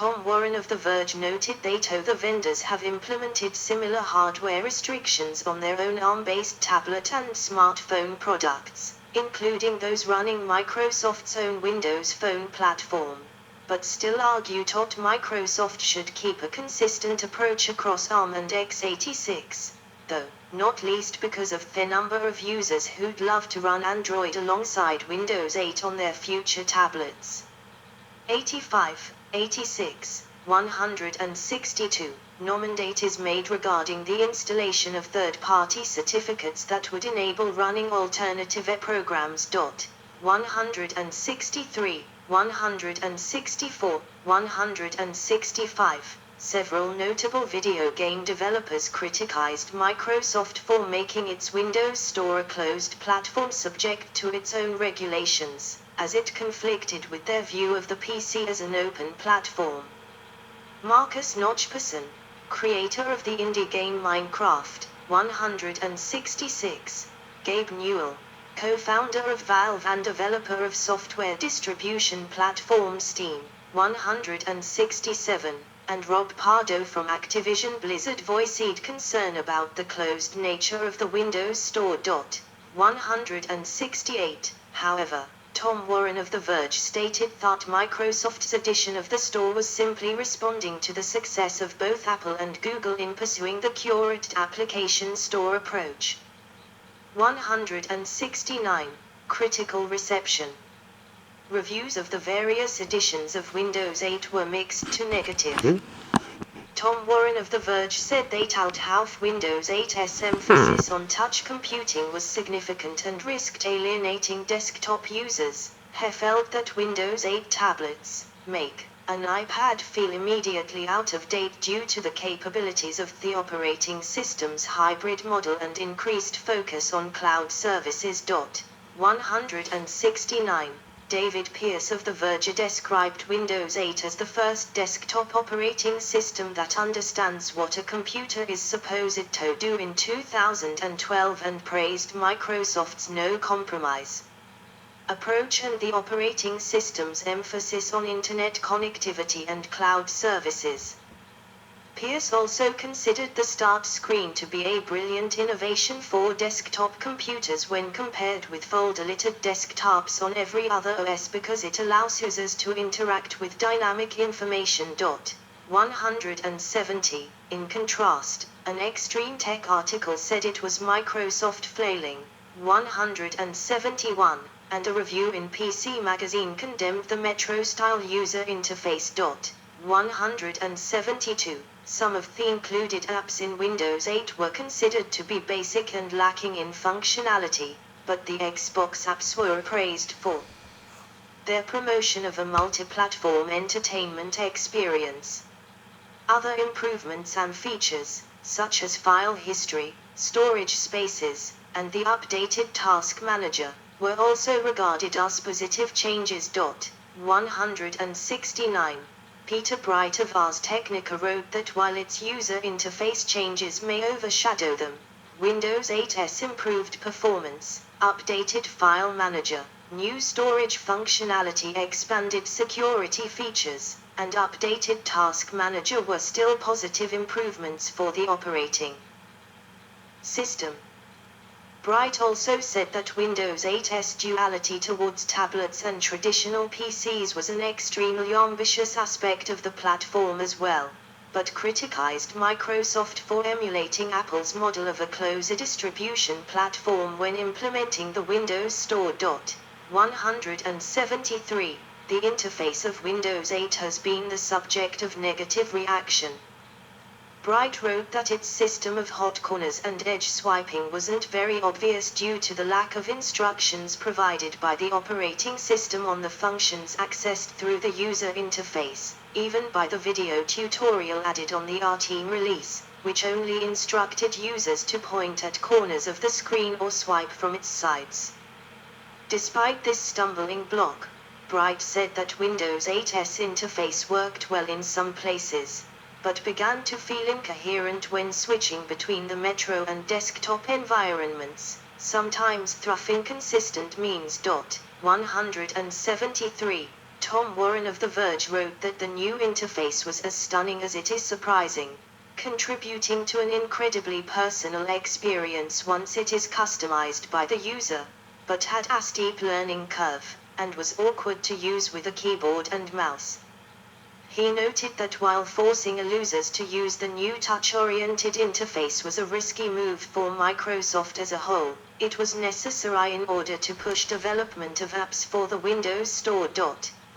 Tom Warren of The Verge noted that the vendors have implemented similar hardware restrictions on their own ARM-based tablet and smartphone products, including those running Microsoft's own Windows Phone platform, but still argued that Microsoft should keep a consistent approach across ARM and x86, though, not least because of the number of users who'd love to run Android alongside Windows 8 on their future tablets. 85, 86, 162. No mandate is made regarding the installation of third-party certificates that would enable running alternative programs. 163, 164, 165. Several notable video game developers criticized Microsoft for making its Windows Store a closed platform subject to its own regulations, as it conflicted with their view of the PC as an open platform. Marcus Notchperson, creator of the indie game Minecraft, 166. Gabe Newell, co-founder of Valve and developer of software distribution platform Steam, 167. And Rob Pardo from Activision Blizzard voiced concern about the closed nature of the Windows Store. 168. However, Tom Warren of The Verge stated that Microsoft's addition of the store was simply responding to the success of both Apple and Google in pursuing the curated application store approach. 169. Critical reception. Reviews of the various editions of Windows 8 were mixed to negative. Tom Warren of The Verge said that out half Windows 8's emphasis on touch computing was significant and risked alienating desktop users. He felt that Windows 8 tablets make an iPad feel immediately out of date due to the capabilities of the operating system's hybrid model and increased focus on cloud services. 169. David Pierce of The Verge described Windows 8 as the first desktop operating system that understands what a computer is supposed to do in 2012 and praised Microsoft's no-compromise approach and the operating system's emphasis on internet connectivity and cloud services. Pierce also considered the Start screen to be a brilliant innovation for desktop computers when compared with folder-littered desktops on every other OS because it allows users to interact with dynamic information. 170. In contrast, an Extreme Tech article said it was Microsoft flailing. 171. And a review in PC Magazine condemned the Metro-style user interface. 172. Some of the included apps in Windows 8 were considered to be basic and lacking in functionality, but the Xbox apps were praised for their promotion of a multi-platform entertainment experience. Other improvements and features, such as file history, storage spaces, and the updated Task Manager, were also regarded as positive changes. 169. Peter Bright of Ars Technica wrote that while its user interface changes may overshadow them, Windows 8's improved performance, updated file manager, new storage functionality, expanded security features, and updated task manager were still positive improvements for the operating system. Bright also said that Windows 8's duality towards tablets and traditional PCs was an extremely ambitious aspect of the platform as well, but criticized Microsoft for emulating Apple's model of a closed distribution platform when implementing the Windows Store. 173. The interface of Windows 8 has been the subject of negative reaction. Bright wrote that its system of hot corners and edge swiping wasn't very obvious due to the lack of instructions provided by the operating system on the functions accessed through the user interface, even by the video tutorial added on the RT release, which only instructed users to point at corners of the screen or swipe from its sides. Despite this stumbling block, Bright said that Windows 8's interface worked well in some places, but began to feel incoherent when switching between the Metro and desktop environments, sometimes through inconsistent means. 173. Tom Warren of The Verge wrote that the new interface was as stunning as it is surprising, contributing to an incredibly personal experience once it is customized by the user, but had a steep learning curve, and was awkward to use with a keyboard and mouse. He noted that while forcing users to use the new touch-oriented interface was a risky move for Microsoft as a whole, it was necessary in order to push development of apps for the Windows Store.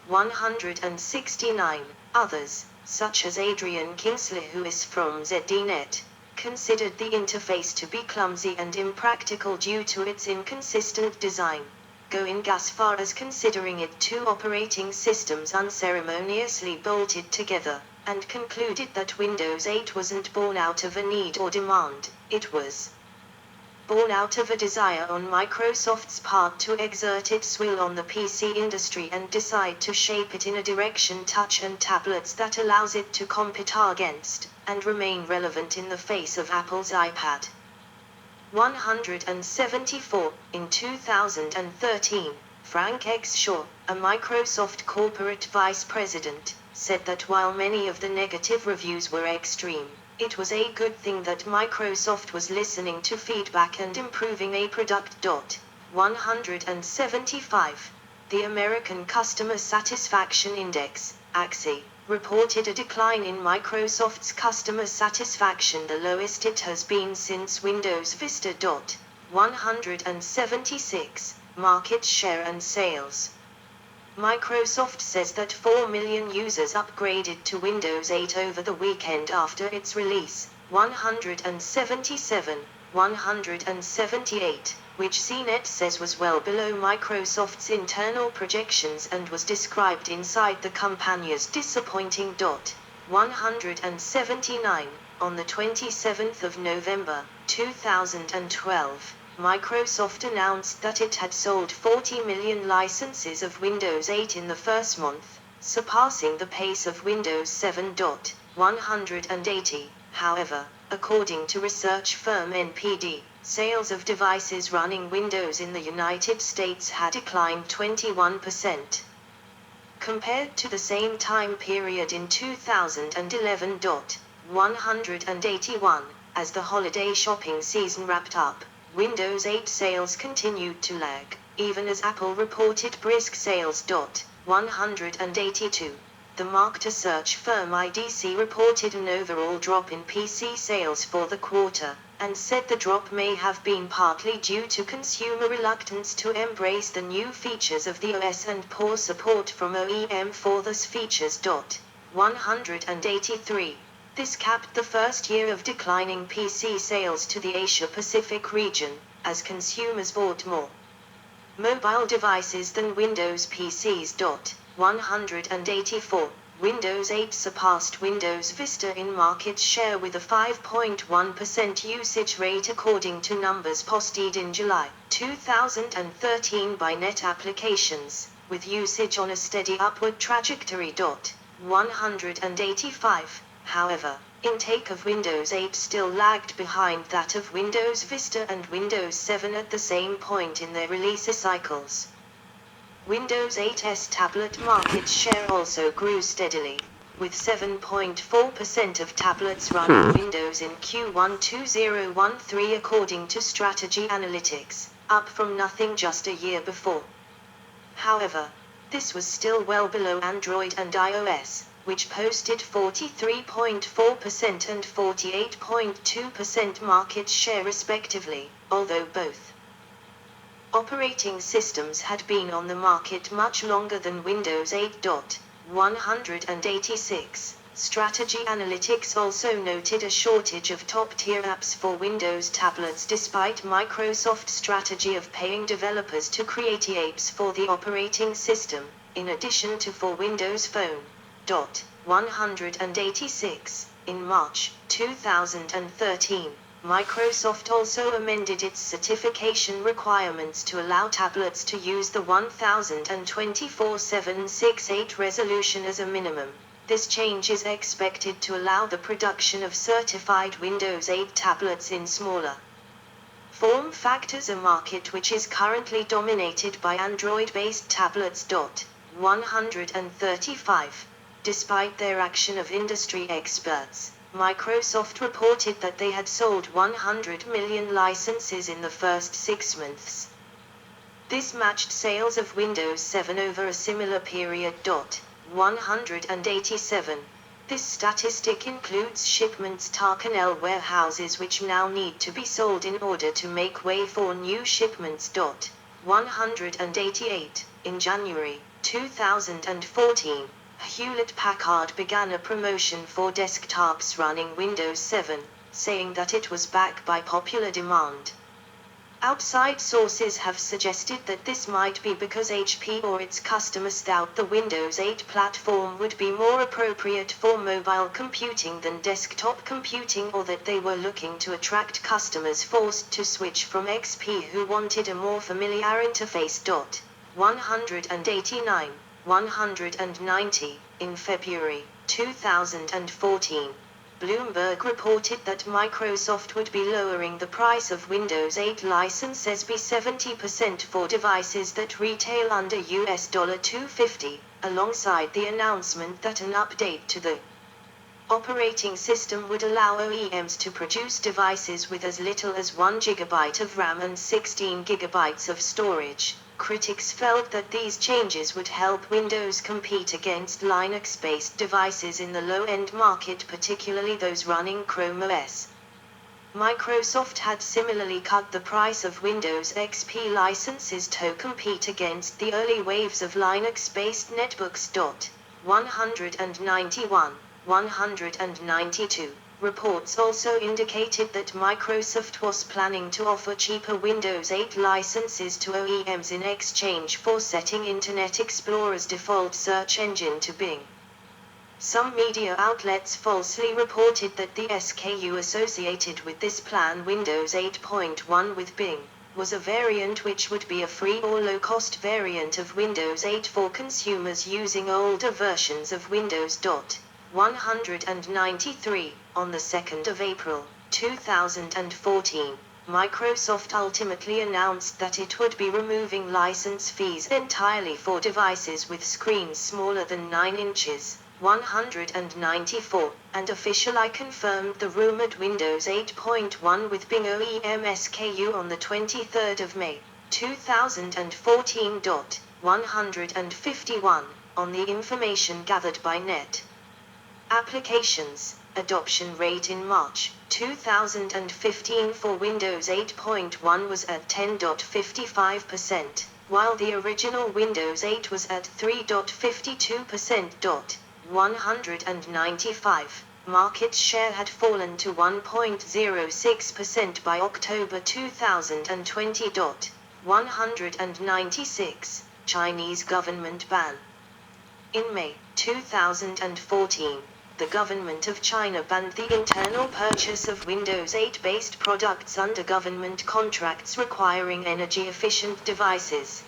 169 others, such as Adrian Kingsley, who is from ZDNet, considered the interface to be clumsy and impractical due to its inconsistent design, going as far as considering it two operating systems unceremoniously bolted together, and concluded that Windows 8 wasn't born out of a need or demand, it was born out of a desire on Microsoft's part to exert its will on the PC industry and decide to shape it in a direction touch and tablets that allows it to compete against, and remain relevant in the face of Apple's iPad. 174. In 2013, Frank X. Shaw, a Microsoft corporate vice president, said that while many of the negative reviews were extreme, it was a good thing that Microsoft was listening to feedback and improving a product. 175. The American Customer Satisfaction Index, ACSI, reported a decline in Microsoft's customer satisfaction, the lowest it has been since Windows Vista. 176. Market share and sales. Microsoft says that 4 million users upgraded to Windows 8 over the weekend after its release. 177. 178, which CNET says was well below Microsoft's internal projections and was described inside the company as disappointing. 179. On the 27th of November, 2012, Microsoft announced that it had sold 40 million licenses of Windows 8 in the first month, surpassing the pace of Windows 7. 180. However, according to research firm NPD, sales of devices running Windows in the United States had declined 21%. Compared to the same time period in 2011. 181. As the holiday shopping season wrapped up, Windows 8 sales continued to lag, even as Apple reported brisk sales. 182. The market research firm IDC reported an overall drop in PC sales for the quarter, and said the drop may have been partly due to consumer reluctance to embrace the new features of the OS and poor support from OEM for those features. 183. This capped the first year of declining PC sales to the Asia-Pacific region, as consumers bought more mobile devices than Windows PCs. 184. Windows 8 surpassed Windows Vista in market share with a 5.1% usage rate according to numbers posted in July 2013 by Net Applications, with usage on a steady upward trajectory. 185. However, intake of Windows 8 still lagged behind that of Windows Vista and Windows 7 at the same point in their release cycles. Windows 8's tablet market share also grew steadily, with 7.4% of tablets running Windows in Q1 2013 according to Strategy Analytics, up from nothing just a year before. However, this was still well below Android and iOS, which posted 43.4% and 48.2% market share respectively, although both operating systems had been on the market much longer than Windows 8. 186. Strategy Analytics also noted a shortage of top-tier apps for Windows tablets despite Microsoft's strategy of paying developers to create apps for the operating system, in addition to for Windows Phone. 186. In March 2013, Microsoft also amended its certification requirements to allow tablets to use the 1024/768 resolution as a minimum. This change is expected to allow the production of certified Windows 8 tablets in smaller form factors, a market which is currently dominated by Android-based tablets. 135. Despite their action of industry experts, Microsoft reported that they had sold 100 million licenses in the first 6 months. This matched sales of Windows 7 over a similar period. 187. This statistic includes shipments to Carnell warehouses which now need to be sold in order to make way for new shipments. 188. In January 2014, Hewlett-Packard began a promotion for desktops running Windows 7, saying that it was back by popular demand. Outside sources have suggested that this might be because HP or its customers thought the Windows 8 platform would be more appropriate for mobile computing than desktop computing, or that they were looking to attract customers forced to switch from XP who wanted a more familiar interface. 189. 190. In February 2014, Bloomberg reported that Microsoft would be lowering the price of Windows 8 licenses by 70% for devices that retail under US $250, alongside the announcement that an update to the operating system would allow OEMs to produce devices with as little as 1 GB of RAM and 16 GB of storage. Critics felt that these changes would help Windows compete against Linux-based devices in the low-end market, particularly those running Chrome OS. Microsoft had similarly cut the price of Windows XP licenses to compete against the early waves of Linux-based netbooks. 191. 192. Reports also indicated that Microsoft was planning to offer cheaper Windows 8 licenses to OEMs in exchange for setting Internet Explorer's default search engine to Bing. Some media outlets falsely reported that the SKU associated with this plan, Windows 8.1 with Bing, was a variant which would be a free or low-cost variant of Windows 8 for consumers using older versions of Windows. 193. On the 2nd of April 2014, Microsoft ultimately announced that it would be removing license fees entirely for devices with screens smaller than 9 inches. 194, and officially confirmed the rumored Windows 8.1 with Bing OEM SKU on the 23rd of May 2014. 151. On the information gathered by Net Applications, adoption rate in March 2015 for Windows 8.1 was at 10.55%, while the original Windows 8 was at 3.52%. 195. Market share had fallen to 1.06% by October 2020. 196. Chinese government ban. In May 2014, the government of China banned the internal purchase of Windows 8-based products under government contracts requiring energy-efficient devices.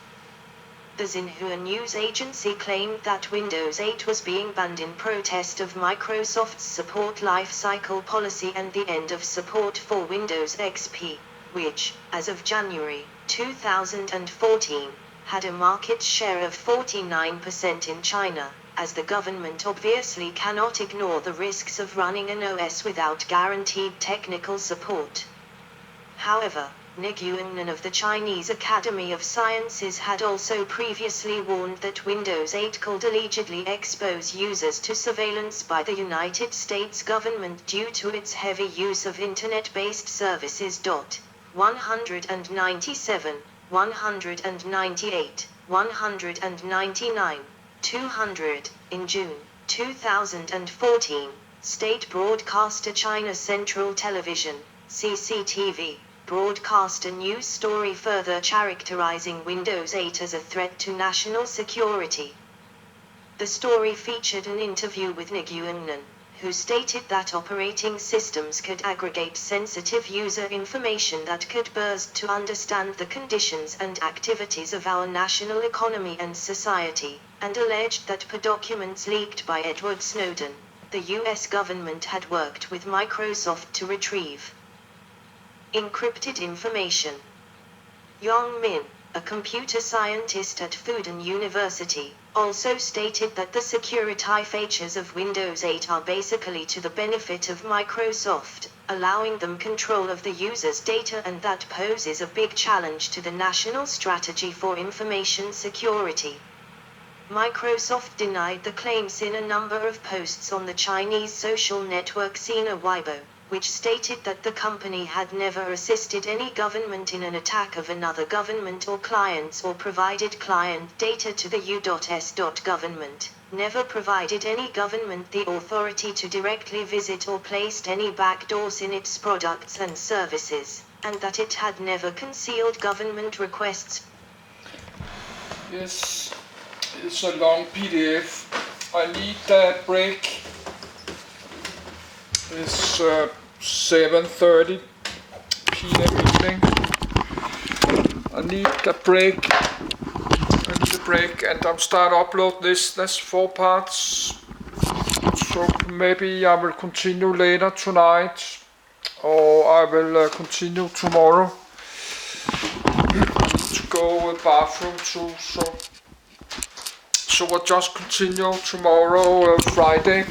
The Xinhua news agency claimed that Windows 8 was being banned in protest of Microsoft's support lifecycle policy and the end of support for Windows XP, which, as of January 2014, had a market share of 49% in China, as the government obviously cannot ignore the risks of running an OS without guaranteed technical support. However, Ni Guangnan of the Chinese Academy of Sciences had also previously warned that Windows 8 could allegedly expose users to surveillance by the United States government due to its heavy use of Internet-based services. 197, 198, 199, 200. In June 2014, state broadcaster China Central Television, CCTV, broadcast a news story further characterizing Windows 8 as a threat to national security. The story featured an interview with Ni Guangnan, who stated that operating systems could aggregate sensitive user information that could burst to understand the conditions and activities of our national economy and society, and alleged that per documents leaked by Edward Snowden, the US government had worked with Microsoft to retrieve encrypted information. Yang Min, a computer scientist at Fudan University, also stated that the security features of Windows 8 are basically to the benefit of Microsoft, allowing them control of the user's data, and that poses a big challenge to the national strategy for information security. Microsoft denied the claims in a number of posts on the Chinese social network Sina Weibo, which stated that the company had never assisted any government in an attack of another government or clients, or provided client data to the U.S. government, never provided any government the authority to directly visit or placed any backdoors in its products and services, and that it had never concealed government requests. Yes, it's a long PDF. I need a break. It's 7:30 p.m. evening. I need a break. And I'll start upload this. That's 4 parts. So maybe I will continue later tonight, or I will continue tomorrow. I need to go to the bathroom too, so I'll just continue tomorrow, Friday.